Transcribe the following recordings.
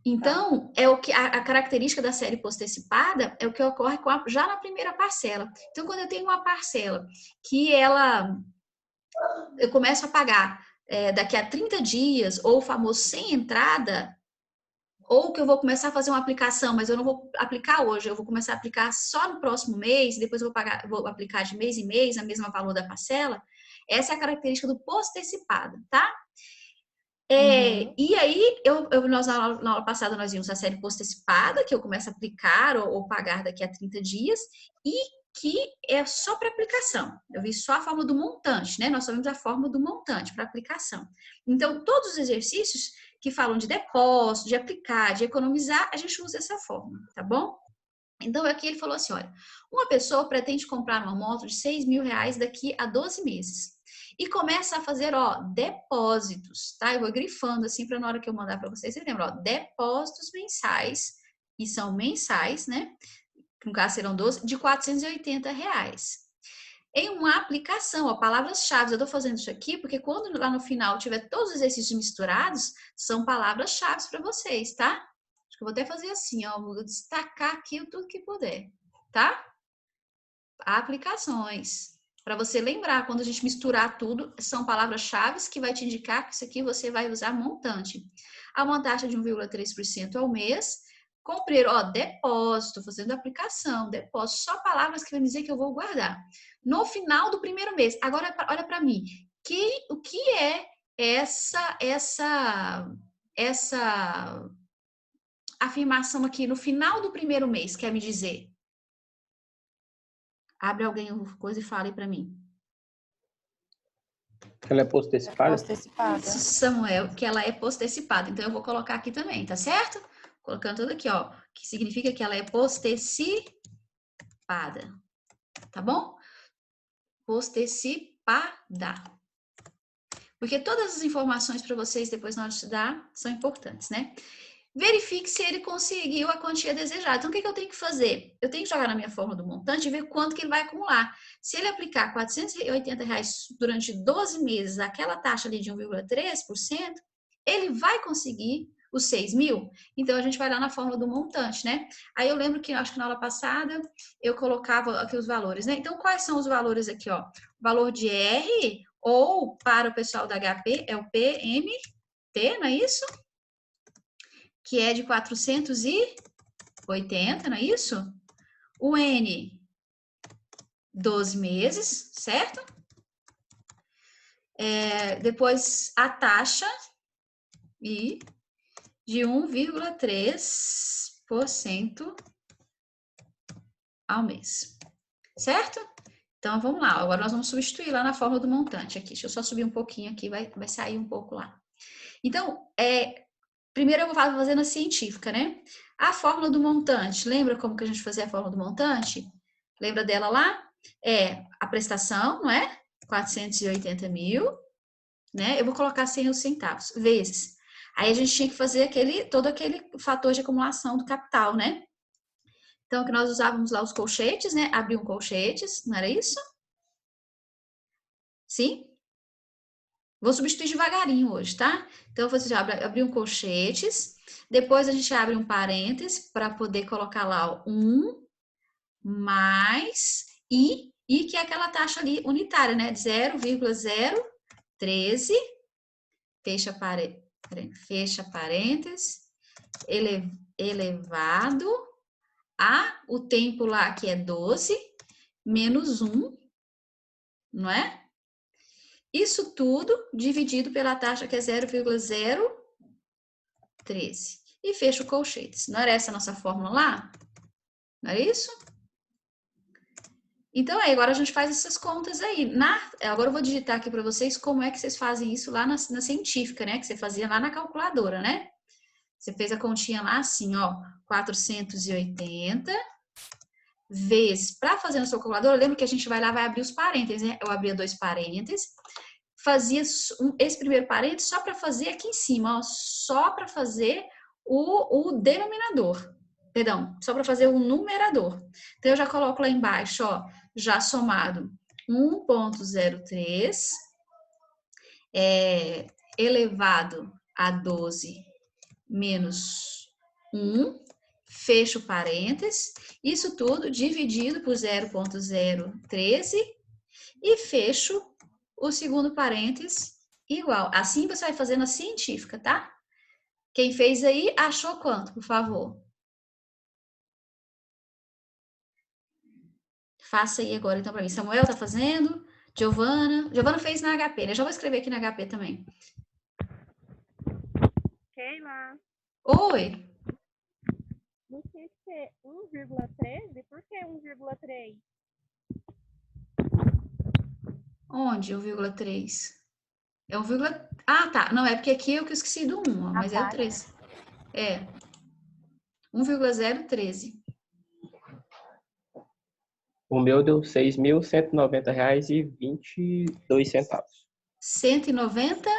Então, é o que a característica da série postecipada é o que ocorre já na primeira parcela. Então, quando eu tenho uma parcela que eu começo a pagar daqui a 30 dias, ou o famoso sem entrada, ou que eu vou começar a fazer uma aplicação, mas eu não vou aplicar hoje, eu vou começar a aplicar só no próximo mês, depois eu vou aplicar de mês em mês, a mesma valor da parcela. Essa é a característica do postecipado, tá? E aí, nós na aula passada, nós vimos a série postecipada, que eu começo a aplicar ou pagar daqui a 30 dias, e que é só para aplicação. Eu vi só a fórmula do montante, né? Nós só vimos a fórmula do montante para aplicação. Então, todos os exercícios que falam de depósito, de aplicar, de economizar, a gente usa essa fórmula, tá bom? Então, aqui ele falou assim, olha, uma pessoa pretende comprar uma moto de R$6.000 daqui a 12 meses. E começa a fazer, ó, depósitos, tá? Eu vou grifando assim para na hora que eu mandar para vocês lembram, ó, depósitos mensais, e são mensais, né? No caso serão 12, de R$480. Em uma aplicação, ó, palavras-chave, eu tô fazendo isso aqui porque quando lá no final tiver todos os exercícios misturados, são palavras-chave para vocês, tá? Acho que eu vou até fazer assim, ó, vou destacar aqui tudo que puder, tá? Aplicações. Para você lembrar, quando a gente misturar tudo, são palavras-chave que vai te indicar que isso aqui você vai usar montante. A uma taxa de 1,3% ao mês. Cumprir, ó, depósito, fazendo aplicação, depósito, só palavras que vai dizer que eu vou guardar. No final do primeiro mês, agora olha para mim, o que é essa afirmação aqui no final do primeiro mês, quer me dizer? Abre alguém uma coisa e fale para mim. Ela é postecipada? Postecipada. Isso, Samuel, que ela é postecipada. Então, eu vou colocar aqui também, tá certo? Colocando tudo aqui, ó. Que significa que ela é postecipada. Tá bom? Postecipada. Porque todas as informações para vocês depois na hora de estudar são importantes, né? Verifique se ele conseguiu a quantia desejada. Então, o que eu tenho que fazer? Eu tenho que jogar na minha fórmula do montante e ver quanto que ele vai acumular. Se ele aplicar R$480 durante 12 meses, aquela taxa ali de 1,3%, ele vai conseguir os 6.000? Então, a gente vai lá na fórmula do montante, né? Aí eu lembro que, acho que na aula passada, eu colocava aqui os valores, né? Então, quais são os valores aqui, ó? O valor de R, ou para o pessoal da HP, é o PMT, não é isso? Que é de 480, não é isso? O N, 12 meses, certo? Depois a taxa I de 1,3% ao mês, certo? Então, vamos lá. Agora nós vamos substituir lá na fórmula do montante aqui. Deixa eu só subir um pouquinho aqui, vai sair um pouco lá. Então, primeiro eu vou fazer na científica, né? A fórmula do montante, lembra como que a gente fazia a fórmula do montante? Lembra dela lá? É a prestação, não é? 480 mil, né? Eu vou colocar 100 centavos, vezes. Aí a gente tinha que fazer todo aquele fator de acumulação do capital, né? Então, que nós usávamos lá os colchetes, né? Abriam colchetes, não era isso? Sim? Vou substituir devagarinho hoje, tá? Então, você já abre um colchetes, depois a gente abre um parênteses para poder colocar lá 1 mais I, que é aquela taxa ali unitária, né? 0,013, fecha parênteses, elevado a o tempo lá que é 12, menos 1, não é? Isso tudo dividido pela taxa que é 0,013. E fecha o colchetes. Não era essa a nossa fórmula lá? Não é isso? Então, agora a gente faz essas contas aí. Agora eu vou digitar aqui para vocês como é que vocês fazem isso lá na científica, né? Que você fazia lá na calculadora, né? Você fez a continha lá assim, ó, 480 vezes, para fazer na sua calculadora, lembra que a gente vai lá, vai abrir os parênteses, né? Eu abria 2 parênteses, fazia esse primeiro parênteses só para fazer aqui em cima, ó, só para fazer o denominador. Perdão, só para fazer o numerador. Então, eu já coloco lá embaixo, ó, já somado 1,03 elevado a 12 menos fecho parênteses, isso tudo dividido por 0,013 e fecho o segundo parênteses igual. Assim você vai fazendo a científica, tá? Quem fez aí, achou quanto, por favor? Faça aí agora, então, para mim. Samuel tá fazendo. Giovana. Giovana fez na HP, né? Já vou escrever aqui na HP também. Keila. Oi. Não tinha que ser 1,13? Por que 1,3? Onde? 1,3? É 1, ah, tá. Não, é porque aqui eu que esqueci do 1, ó, mas é o 3. É. 1,013. O meu deu R$ 6.190,22. 190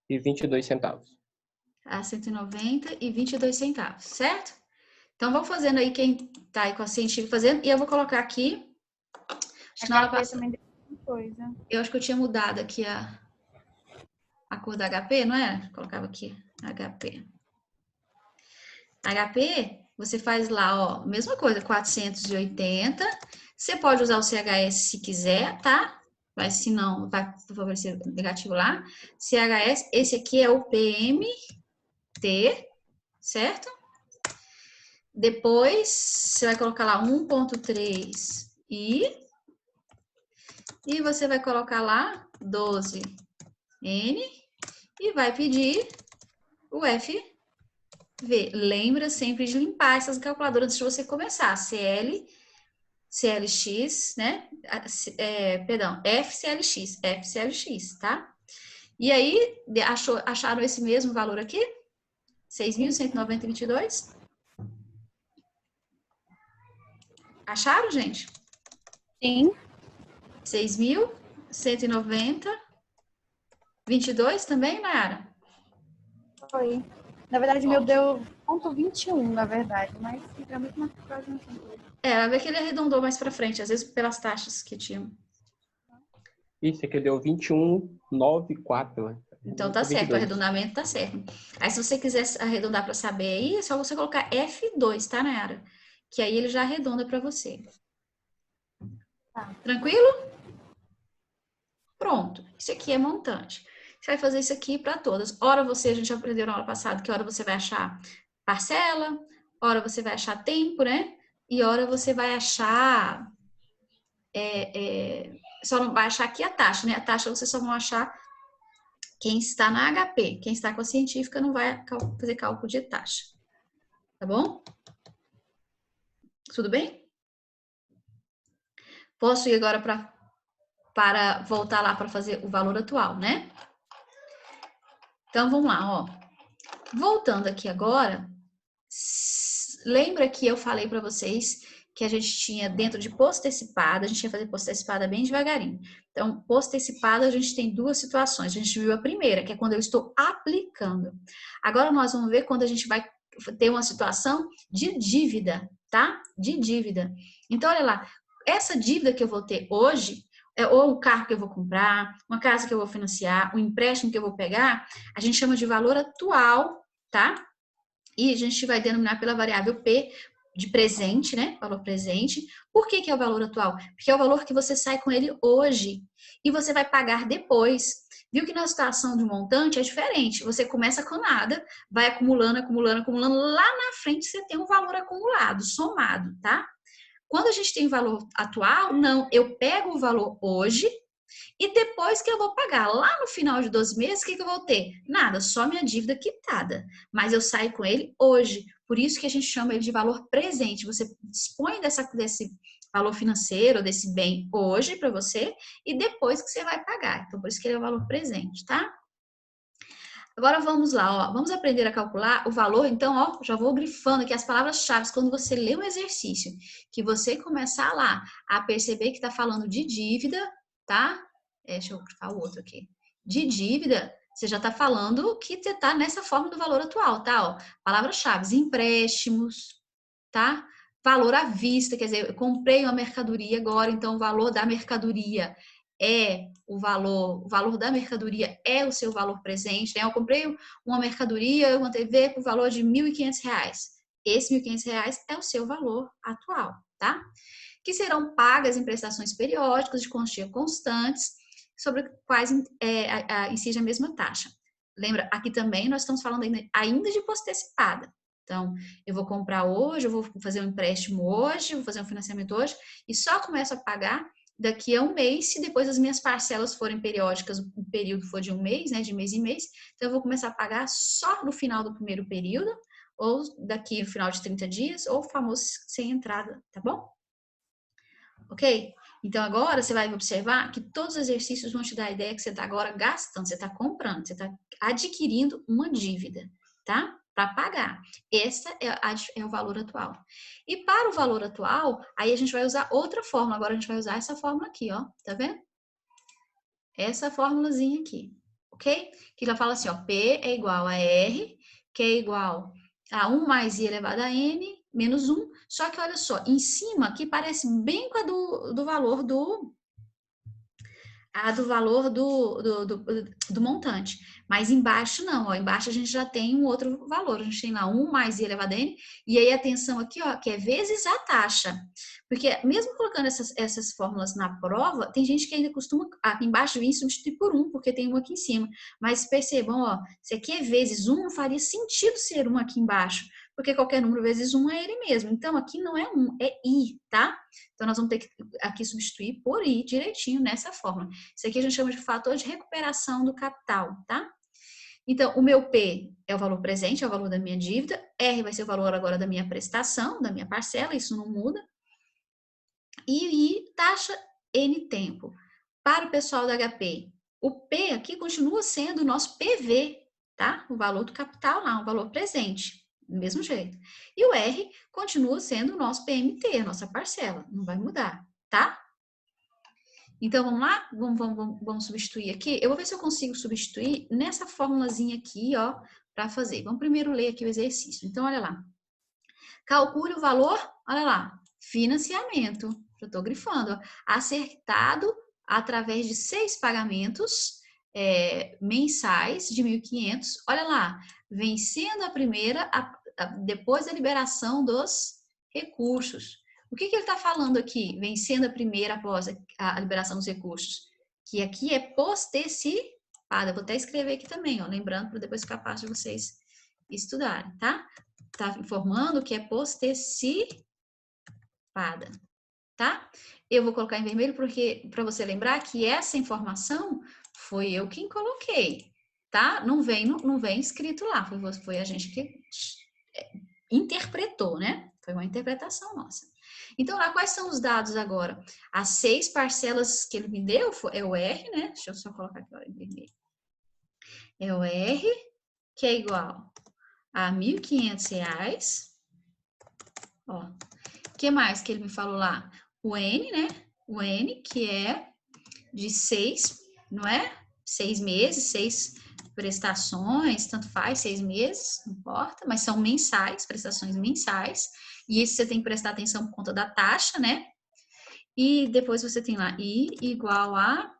E 22 centavos. a 190 e 22 centavos, certo? Então, vamos fazendo aí quem tá aí com a científica fazendo. E eu vou colocar aqui. Acho que na hora passada. Eu acho que eu tinha mudado aqui a cor da HP, não é? Colocava aqui HP. HP, você faz lá, ó, mesma coisa, 480. Você pode usar o CHS se quiser, tá? Mas se não, vai favorecer negativo lá. CHS, esse aqui é o PMT, certo? Depois, você vai colocar lá 1.3 e você vai colocar lá 12N e vai pedir o FV. Lembra sempre de limpar essas calculadoras antes de você começar. CLX, né? Perdão, FCLX, tá? E aí, acharam esse mesmo valor aqui? 6.190,22? Acharam, gente? Sim. 6.190,22 também, Nayara? Foi. Na verdade, meu deu 0,21, na verdade, mas fica muito mais próximo. Vai ver que ele arredondou mais pra frente, às vezes pelas taxas que tinham. Isso aqui deu 21,94. Então tá certo, o arredondamento tá certo. Aí se você quiser arredondar para saber aí, é só você colocar F2, tá, Nayara? Que aí ele já arredonda para você. Tá. Tranquilo? Pronto. Isso aqui é montante. Você vai fazer isso aqui para todas. Ora a gente já aprendeu na aula passada que hora você vai achar parcela, ora você vai achar tempo, né? E ora você vai achar... só não vai achar aqui a taxa, né? A taxa você só vai achar quem está na HP. Quem está com a científica não vai fazer cálculo de taxa. Tá bom? Tudo bem? Posso ir agora para voltar lá para fazer o valor atual, né? Então, vamos lá, ó. Voltando aqui agora, lembra que eu falei para vocês que a gente tinha dentro de postecipada, a gente ia fazer postecipada bem devagarinho. Então, postecipada, a gente tem duas situações. A gente viu a primeira, que é quando eu estou aplicando. Agora, nós vamos ver quando a gente vai ter uma situação de dívida, tá? De dívida. Então, olha lá, essa dívida que eu vou ter hoje, ou o carro que eu vou comprar, uma casa que eu vou financiar, um empréstimo que eu vou pegar, a gente chama de valor atual, tá? E a gente vai denominar pela variável P de presente, né? Valor presente. Por que é o valor atual? Porque é o valor que você sai com ele hoje e você vai pagar depois. Viu que na situação de montante é diferente. Você começa com nada, vai acumulando, acumulando, acumulando. Lá na frente você tem um valor acumulado, somado, tá? Quando a gente tem valor atual, não. Eu pego o valor hoje e depois que eu vou pagar, lá no final de 12 meses, o que eu vou ter? Nada, só minha dívida quitada. Mas eu saio com ele hoje. Por isso que a gente chama ele de valor presente. Você dispõe desse valor financeiro, desse bem hoje para você e depois que você vai pagar. Então, por isso que ele é o valor presente, tá? Agora vamos lá, ó. Vamos aprender a calcular o valor. Então, ó, já vou grifando aqui as palavras-chave quando você lê o exercício, que você começar lá a perceber que está falando de dívida, tá? Deixa eu grifar o outro aqui. De dívida, você já está falando que você está nessa forma do valor atual, tá? Ó, palavras-chave, empréstimos, tá? Valor à vista, quer dizer, eu comprei uma mercadoria agora, então o valor da mercadoria é o valor da mercadoria é o seu valor presente, né? Eu comprei uma mercadoria, uma TV por valor de R$ 1.500. Esse R$ 1.500 é o seu valor atual, tá? Que serão pagas em prestações periódicas de quantia constantes, sobre quais incide a mesma taxa. Lembra, aqui também nós estamos falando ainda de posto antecipada. Então, eu vou comprar hoje, eu vou fazer um empréstimo hoje, vou fazer um financiamento hoje, e só começo a pagar daqui a um mês, se depois as minhas parcelas forem periódicas, o período for de um mês, né, de mês em mês, então eu vou começar a pagar só no final do primeiro período, ou daqui no final de 30 dias, ou o famoso sem entrada, tá bom? Ok? Então, agora você vai observar que todos os exercícios vão te dar a ideia que você está agora gastando, você está comprando, você está adquirindo uma dívida, tá? Para pagar. Esse é o valor atual. E para o valor atual, aí a gente vai usar outra fórmula. Agora a gente vai usar essa fórmula aqui, ó. Tá vendo? Essa formulazinha aqui, ok? Que ela fala assim, ó. P é igual a R, que é igual a 1 mais I elevado a N, menos 1. Só que olha só, em cima aqui parece bem com a do valor do montante. Mas embaixo não, ó. Embaixo a gente já tem um outro valor. A gente tem lá 1 mais I elevado a N. E aí atenção aqui, ó, que é vezes a taxa. Porque mesmo colocando essas fórmulas na prova, tem gente que ainda costuma aqui embaixo vir substituir por 1, porque tem 1 aqui em cima. Mas percebam, ó, se aqui é vezes 1, não faria sentido ser 1 aqui embaixo. Porque qualquer número vezes 1 é ele mesmo. Então, aqui não é 1, é I, tá? Então, nós vamos ter que aqui substituir por I direitinho nessa fórmula. Isso aqui a gente chama de fator de recuperação do capital, tá? Então, o meu P é o valor presente, é o valor da minha dívida. R vai ser o valor agora da minha prestação, da minha parcela, isso não muda. E I, taxa N tempo. Para o pessoal da HP, o P aqui continua sendo o nosso PV, tá? O valor do capital lá, o valor presente, do mesmo jeito. E o R continua sendo o nosso PMT, a nossa parcela, não vai mudar, tá? Então, vamos lá? Vamos substituir aqui. Eu vou ver se eu consigo substituir nessa formulazinha aqui, ó, para fazer. Vamos primeiro ler aqui o exercício. Então, olha lá. Calcule o valor, olha lá, financiamento. Eu estou grifando, ó, acertado através de 6 pagamentos mensais de 1.500. Olha lá, vencendo a primeira, depois da liberação dos recursos. O que ele está falando aqui, vencendo a primeira após a liberação dos recursos? Que aqui é postecipada. Vou até escrever aqui também, ó, lembrando para depois ficar fácil de vocês estudarem, tá? Está informando que é postecipada, tá? Eu vou colocar em vermelho porque para você lembrar que essa informação foi eu quem coloquei, tá? Não vem escrito lá, foi a gente que interpretou, né? Foi uma interpretação nossa. Então, lá, quais são os dados agora? As 6 parcelas que ele me deu é o R, né? Deixa eu só colocar aqui em vermelho. É o R, que é igual a R$ 1.500. Ó, o que mais que ele me falou lá? O N, né? O N, que é de 6, não é? 6 meses, 6 prestações, tanto faz, 6 meses, não importa, mas são mensais, prestações mensais. E isso você tem que prestar atenção por conta da taxa, né? E depois você tem lá I igual a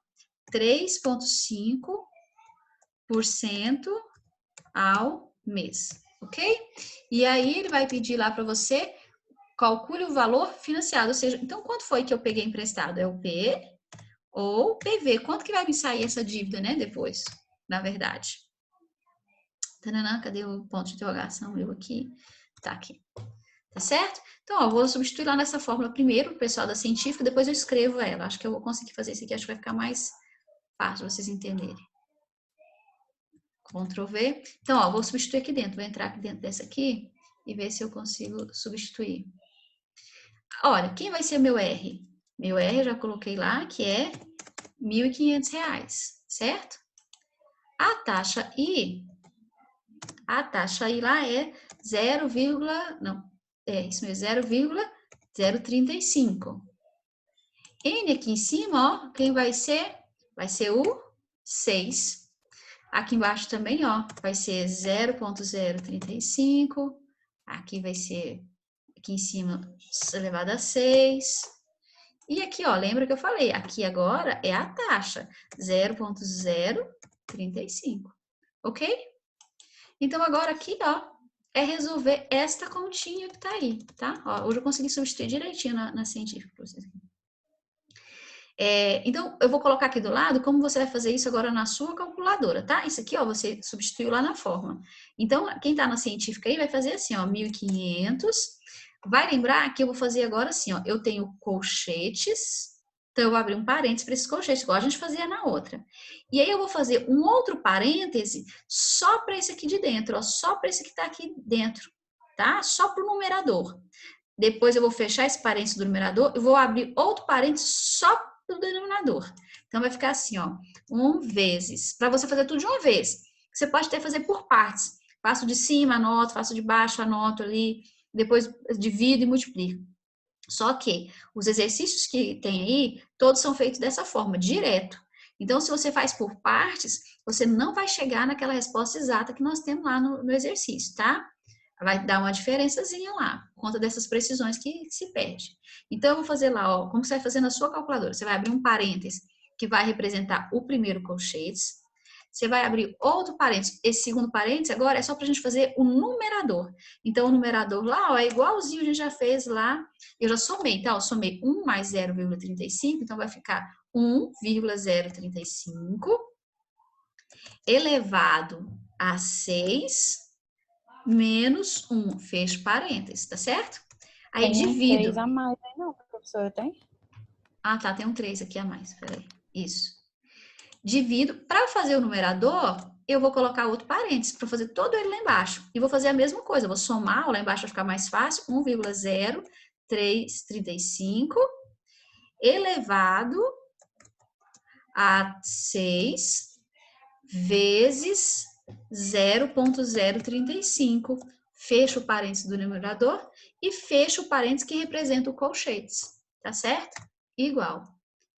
3,5% ao mês, ok? E aí ele vai pedir lá para você, calcule o valor financiado, ou seja, então quanto foi que eu peguei emprestado? É o P ou PV? Quanto que vai me sair essa dívida, né, depois, na verdade? Tananã, cadê o ponto de interrogação? Eu aqui, tá aqui. Tá certo? Então, ó, eu vou substituir lá nessa fórmula primeiro, o pessoal da científica, depois eu escrevo ela. Acho que eu vou conseguir fazer isso aqui, acho que vai ficar mais fácil vocês entenderem. Ctrl V. Então, ó, vou substituir aqui dentro. Vou entrar aqui dentro dessa aqui e ver se eu consigo substituir. Olha, quem vai ser meu R? Meu R eu já coloquei lá, que é R$ 1.500, certo? A taxa I lá é 0,035. N aqui em cima, ó, quem vai ser? Vai ser o 6. Aqui embaixo também, ó, vai ser 0,035. Aqui vai ser, aqui em cima, elevado a 6. E aqui, ó, lembra que eu falei? Aqui agora é a taxa, 0,035, ok? Então, agora aqui, ó, é resolver esta continha que tá aí, tá? Ó, hoje eu consegui substituir direitinho na científica para vocês. Então, eu vou colocar aqui do lado como você vai fazer isso agora na sua calculadora, tá? Isso aqui, ó, você substituiu lá na fórmula. Então, quem tá na científica aí vai fazer assim, ó, 1.500. Vai lembrar que eu vou fazer agora assim, ó, eu tenho colchetes, então eu vou abrir um parênteses para esses colchetes, igual a gente fazia na outra. E aí eu vou fazer um outro parêntese só para esse aqui de dentro, ó, só para esse que tá aqui dentro, tá? Só para o numerador. Depois eu vou fechar esse parênteses do numerador e vou abrir outro parênteses só do denominador. Então, vai ficar assim, ó, 1 vezes. Para você fazer tudo de uma vez. Você pode até fazer por partes. Faço de cima, anoto, faço de baixo, anoto ali, depois divido e multiplico. Só que os exercícios que tem aí, todos são feitos dessa forma, direto. Então, se você faz por partes, você não vai chegar naquela resposta exata que nós temos lá no exercício, tá? Vai dar uma diferençazinha lá, por conta dessas precisões que se perde. Então, eu vou fazer lá, ó, como você vai fazer na sua calculadora. Você vai abrir um parêntese que vai representar o primeiro colchetes. Você vai abrir outro parêntese. Esse segundo parêntese agora é só para a gente fazer o numerador. Então, o numerador lá, ó, é igualzinho a gente já fez lá. Eu já somei, tá? Eu somei 1 mais 0,35, então vai ficar 1,035 elevado a 6 menos 1, fecho parênteses, tá certo? Aí Tem divido. um 3 a mais aí não, professora, tem? Ah, tá, tem um 3 aqui a mais, peraí. Isso. Divido. Para fazer o numerador, eu vou colocar outro parênteses, para fazer todo ele lá embaixo. E vou fazer a mesma coisa, vou somar, lá embaixo vai ficar mais fácil, 1,0335 elevado a 6 vezes 0,035. Fecho o parênteses do numerador e fecho o parênteses que representa o colchetes, tá certo? Igual.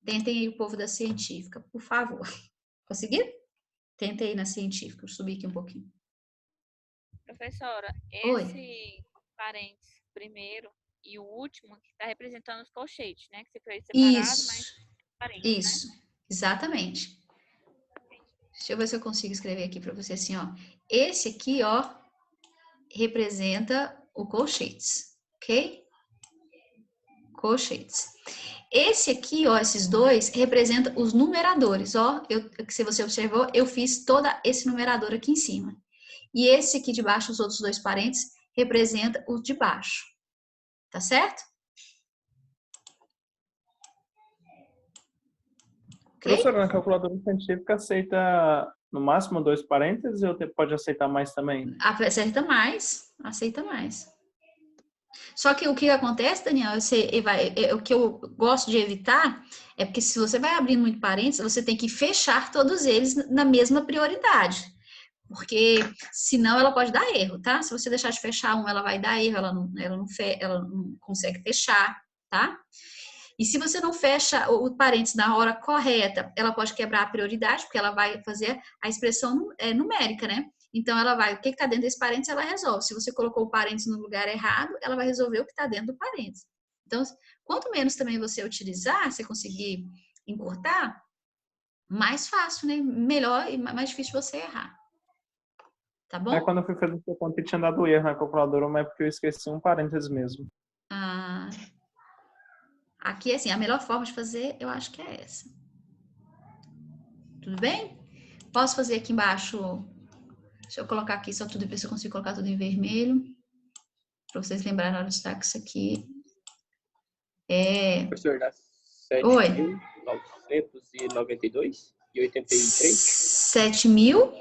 Tentem aí o povo da científica, por favor. Conseguiram? Tentem aí na científica, eu subi aqui um pouquinho. Professora, Oi. esse parênteses primeiro e o último que está representando os colchetes, né? Que você fez separado, mas parênteses, Isso, né? exatamente. Deixa eu ver se eu consigo escrever aqui para você assim, ó. Esse aqui, ó, representa o colchetes, ok? Colchetes. Esse aqui, ó, esses dois, representam os numeradores, ó. Se você observou, eu fiz todo esse numerador aqui em cima. E esse aqui de baixo, os outros dois parênteses, representa o de baixo. Tá certo? Okay? Professora, na calculadora científica aceita no máximo 2 parênteses ou pode aceitar mais também? Aceita mais. Só que o que acontece, Daniel, o que eu gosto de evitar é porque se você vai abrindo muito parênteses, você tem que fechar todos eles na mesma prioridade. Porque senão ela pode dar erro, tá? Se você deixar de fechar um, ela vai dar erro, ela não consegue fechar, tá? E se você não fecha o parênteses na hora correta, ela pode quebrar a prioridade, porque ela vai fazer a expressão numérica, né? Então, ela vai, o que está dentro desse parênteses, ela resolve. Se você colocou o parênteses no lugar errado, ela vai resolver o que está dentro do parênteses. Então, quanto menos também você utilizar, você conseguir encurtar, mais fácil, né? Melhor e mais difícil você errar. Tá bom? Quando eu fui fazer essa conta, tinha dado erro na calculadora, mas é porque eu esqueci um parênteses mesmo. Ah, aqui, assim, a melhor forma de fazer, eu acho que é essa. Tudo bem? Posso fazer aqui embaixo... Deixa eu colocar aqui só tudo, ver se eu consigo colocar tudo em vermelho. Para vocês lembrarem na hora de estar que isso aqui é... Professor, dá Oi. 7.992,83? 7.000?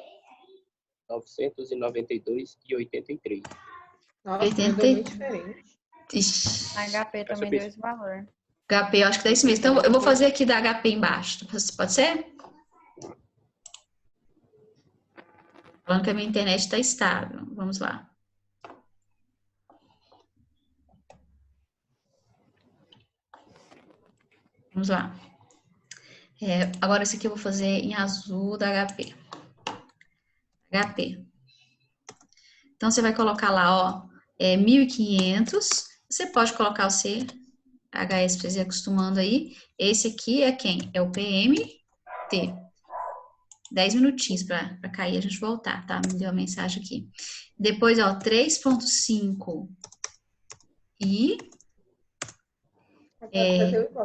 992,83. Nossa, 80... deu muito diferente. Ixi. A HP também deu esse valor. HP, eu acho que dá isso mesmo. Então, eu vou fazer aqui da HP embaixo. Pode ser? Falando que a minha internet está estável. Vamos lá. Vamos lá. Agora, esse aqui eu vou fazer em azul da HP. HP. Então, você vai colocar lá, ó, 1.500. Você pode colocar o C HS pra vocês ir acostumando aí. Esse aqui é quem? É o PMT. 10 minutinhos para cair e a gente voltar, tá? Me deu a mensagem aqui. Depois, ó, 3.5 e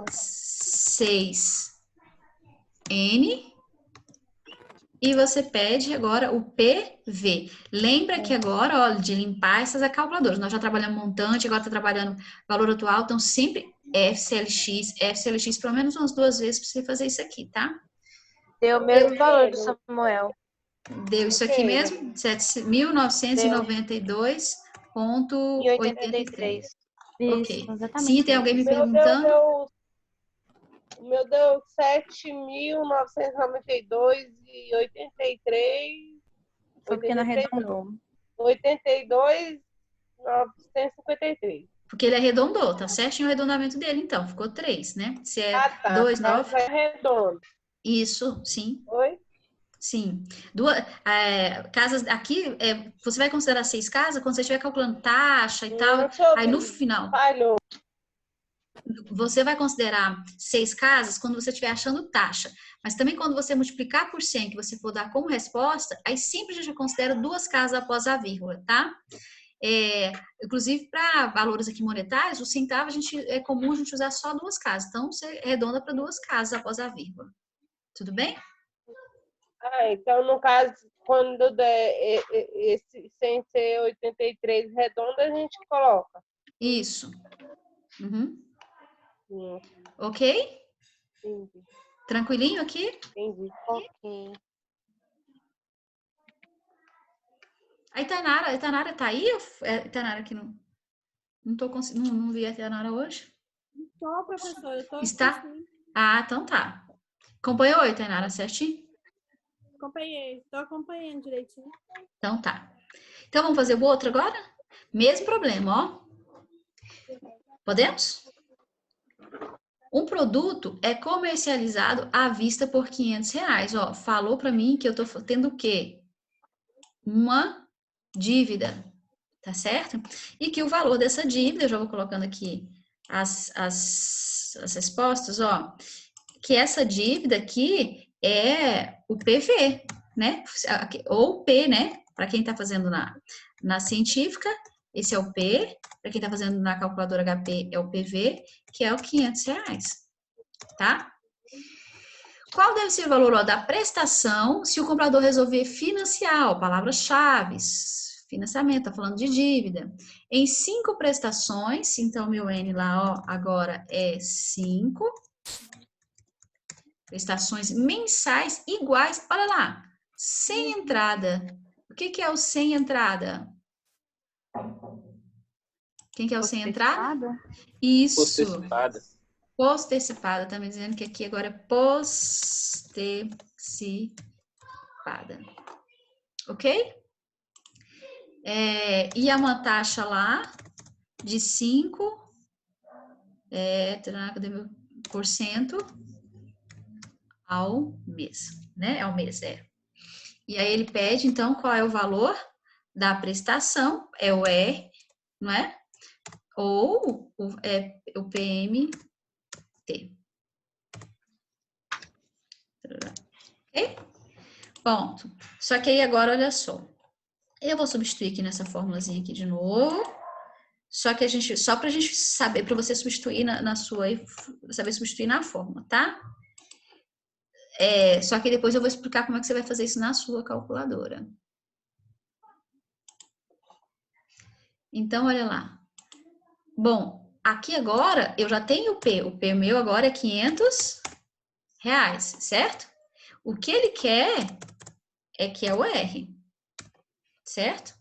6N. E você pede agora o PV. Lembra que agora, ó, de limpar essas calculadoras. Nós já trabalhamos montante, agora tá trabalhando valor atual. Então, sempre FCLX, pelo menos umas 2 vezes para você fazer isso aqui, tá? Deu o mesmo valor do Samuel. Deu isso aqui mesmo? 1992,83. Ok. Isso, exatamente. Sim, tem alguém me perguntando? O meu deu 7.992,83. Foi porque não arredondou. 82.953. Porque ele arredondou, tá certinho o arredondamento dele, então. Ficou 3, né? Se é tá. 2,9. É redondo. Isso, sim. Oi? Sim. Casas aqui, você vai considerar 6 casas quando você estiver calculando taxa e tal. Aí no final. Falhou. Você vai considerar 6 casas quando você estiver achando taxa. Mas também quando você multiplicar por 100, que você for dar como resposta, aí sempre a gente considera 2 casas após a vírgula, tá? Inclusive, para valores aqui monetários, o centavo é comum a gente usar só 2 casas. Então, você arredonda para 2 casas após a vírgula. Tudo bem? Então, no caso, quando der esse sem ser 83 redondo, a gente coloca. Isso. Uhum. Sim. Ok? Entendi. Tranquilinho aqui? Entendi. Ok. Aí, Tainara tá aí? Tainara aqui não tô conseguindo, não vi a Tainara hoje. Estou, professora, eu tô Está? aqui, sim. Ah, então tá. Acompanhou aí, Tainara, certinho? Acompanhei, estou acompanhando direitinho. Então tá. Então vamos fazer o outro agora? Mesmo problema, ó. Podemos? Um produto é comercializado à vista por R$500. Ó, falou para mim que eu tô tendo o quê? Uma dívida, tá certo? E que o valor dessa dívida, eu já vou colocando aqui as respostas, ó. Que essa dívida aqui é o PV, né? Ou o P, né? Para quem está fazendo na científica, esse é o P. Para quem está fazendo na calculadora HP, é o PV, que é o R$500, tá? Qual deve ser o valor da prestação se o comprador resolver financiar? Palavras-chave, financiamento, tá falando de dívida. Em 5 prestações, então meu N lá, ó, agora é 5. Prestações mensais iguais, olha lá, sem entrada. O que é o sem entrada? Quem que é o sem entrada? Isso. Postecipada. Postecipada, tá me dizendo que aqui agora é postecipada. Ok? E é uma taxa lá de 5%, cadê meu %? Ao mês, né? Ao mês, E aí ele pede, então, qual é o valor da prestação? É o R, não é? Ou o PMT. Ok? Ponto. Só que aí agora, olha só. Eu vou substituir aqui nessa formulazinha aqui de novo. Só pra gente saber, para você substituir saber substituir na fórmula, tá? Só que depois eu vou explicar como é que você vai fazer isso na sua calculadora. Então, olha lá. Bom, aqui agora eu já tenho o P. O P meu agora é R$500, certo? O que ele quer é que é o R, certo?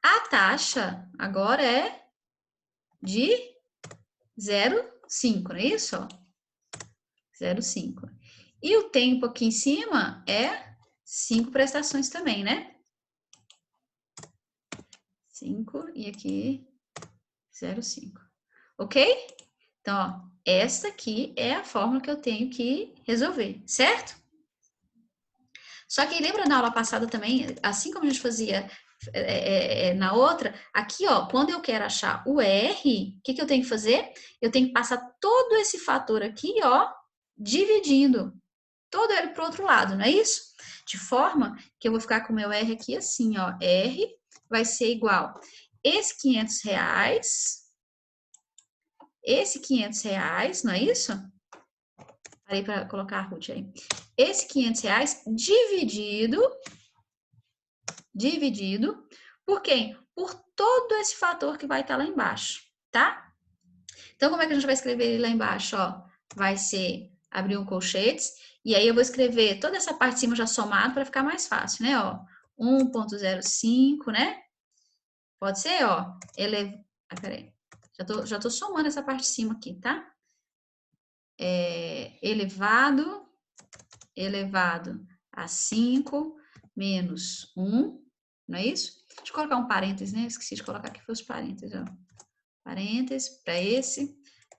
A taxa agora é de 0,5, não é isso? 0,5. E o tempo aqui em cima é 5 prestações também, né? 5 e aqui 0,5. Ok? Então, ó, essa aqui é a fórmula que eu tenho que resolver, certo? Só que lembra na aula passada também, assim como a gente fazia na outra, aqui, ó, quando eu quero achar o R, o que eu tenho que fazer? Eu tenho que passar todo esse fator aqui, ó, dividindo todo ele para o outro lado, não é isso? De forma que eu vou ficar com o meu R aqui assim, ó, R vai ser igual esse R$500, esse R$500, não é isso? Parei para colocar a Ruth aí. Esse R$500 dividido por quem? Por todo esse fator que vai estar lá embaixo, tá? Então, como é que a gente vai escrever ele lá embaixo? Ó, vai ser abrir um colchetes, e aí eu vou escrever toda essa parte de cima já somada para ficar mais fácil, né? Ó, 1.05, né? Pode ser, ó, peraí. Já tô somando essa parte de cima aqui, tá? Elevado a 5 menos 1, não é isso? Deixa eu colocar um parênteses, né? Esqueci de colocar aqui os parênteses, ó. Parênteses para esse,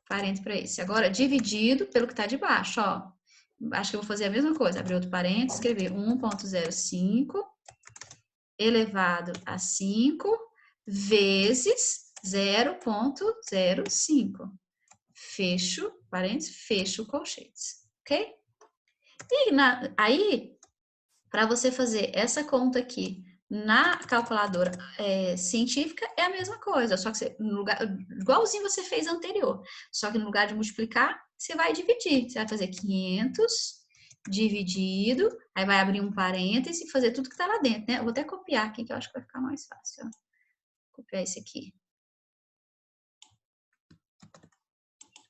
parênteses para esse. Agora, dividido pelo que está de baixo, ó. Acho que eu vou fazer a mesma coisa. Abrir outro parênteses, escrever 1.05 elevado a 5 vezes 0.05. Fecho, parênteses, fecho colchetes, ok? E aí, para você fazer essa conta aqui na calculadora científica, é a mesma coisa, só que você, no lugar, igualzinho você fez anterior, só que no lugar de multiplicar, você vai dividir. Você vai fazer 500 dividido, aí vai abrir um parêntese e fazer tudo que tá lá dentro, né? Eu vou até copiar aqui, que eu acho que vai ficar mais fácil. Ó. Copiar esse aqui.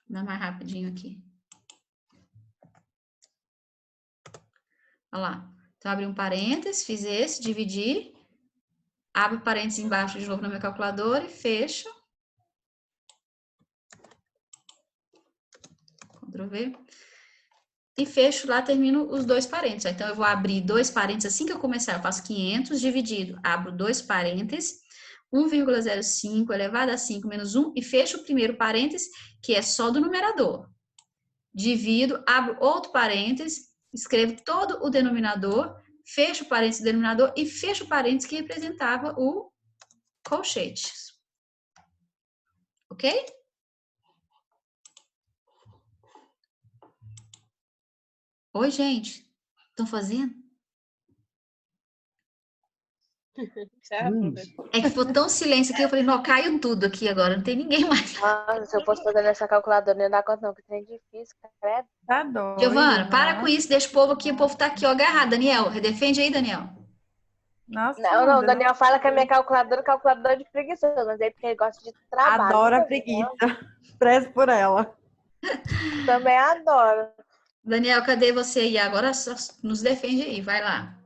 Dá mais rapidinho aqui. Olha lá. Então, abri um parêntese, fiz esse, dividir. Abro parênteses embaixo de novo na minha calculadora e fecho. Ctrl V. E fecho lá, termino os dois parênteses. Então, eu vou abrir dois parênteses assim que eu começar. Eu faço 500 dividido. Abro dois parênteses. 1,05 elevado a 5 menos 1 e fecho o primeiro parêntese, que é só do numerador. Divido, abro outro parêntese, escrevo todo o denominador, fecho o parêntese do denominador e fecho o parêntese que representava o colchete. Ok? Oi, gente. Estão fazendo? É que ficou tão silêncio aqui, eu falei, não, caiu tudo aqui agora, não tem ninguém mais. Nossa, se eu fosse fazer nessa calculadora, não ia dar conta não, porque é difícil, cara. Tá doido. Giovana, para com isso, deixa o povo aqui, o povo tá aqui, ó, agarrado. Daniel, redefende aí, Daniel. Nossa, Não, o Daniel fala que a minha calculadora de preguiçoso, mas é porque ele gosta de trabalho. Adora a preguiça. Prezo por ela. Também adoro. Daniel, cadê você aí? Agora nos defende aí, vai lá.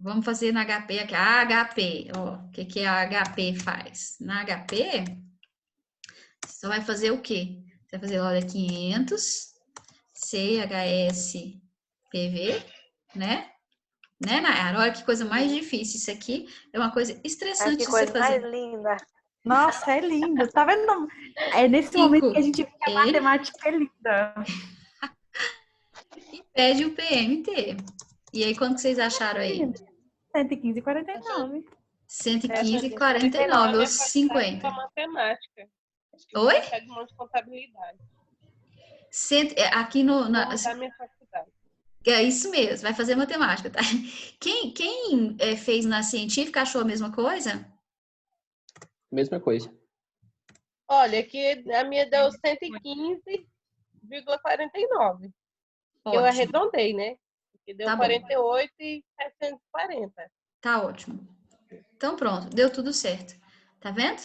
Vamos fazer na HP aqui. A HP, ó, o que a HP faz? Na HP, você só vai fazer o quê? Você vai fazer, olha, 500 CHS PV, né? Né, Nayara? Olha que coisa mais difícil. Isso aqui é uma coisa estressante de Que você coisa fazer. mais linda. Nossa, é lindo. Tá vendo? É nesse momento que a gente vê que a matemática é linda. E pede o PMT. E aí, quanto que vocês acharam aí? 115,49. 115,49 ou 50. Matemática. Oi? De um monte de contabilidade. Aqui no... Da minha faculdade. É isso mesmo, vai fazer matemática, tá? Quem fez na científica achou a mesma coisa? Mesma coisa. Olha, aqui a minha deu 115,49. Eu arredondei, né? Que deu Tá 48,740. Tá ótimo. Então pronto, deu tudo certo. Tá vendo?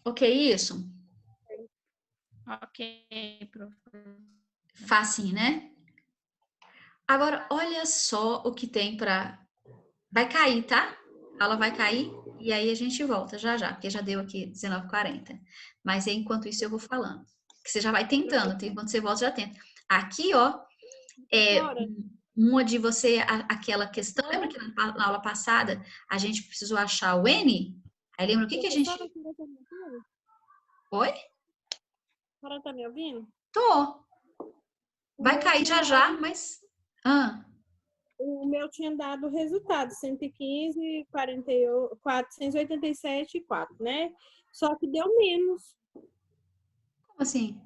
Ok, isso? Ok, professor. Facinho, né? Agora, olha só o que tem para... Vai cair, tá? A aula vai cair e aí a gente volta já, porque já deu aqui 19h40. Mas enquanto isso eu vou falando. Que você já vai tentando, enquanto você volta, já tenta. Aqui, ó, uma de você, aquela questão, lembra que na aula passada a gente precisou achar o N? Aí lembra o que a gente... Oi? Agora tá me ouvindo? Tô. Vai cair já, mas... o meu tinha dado o resultado, 115, 48, 487 e 4, né? Só que deu menos. Como assim?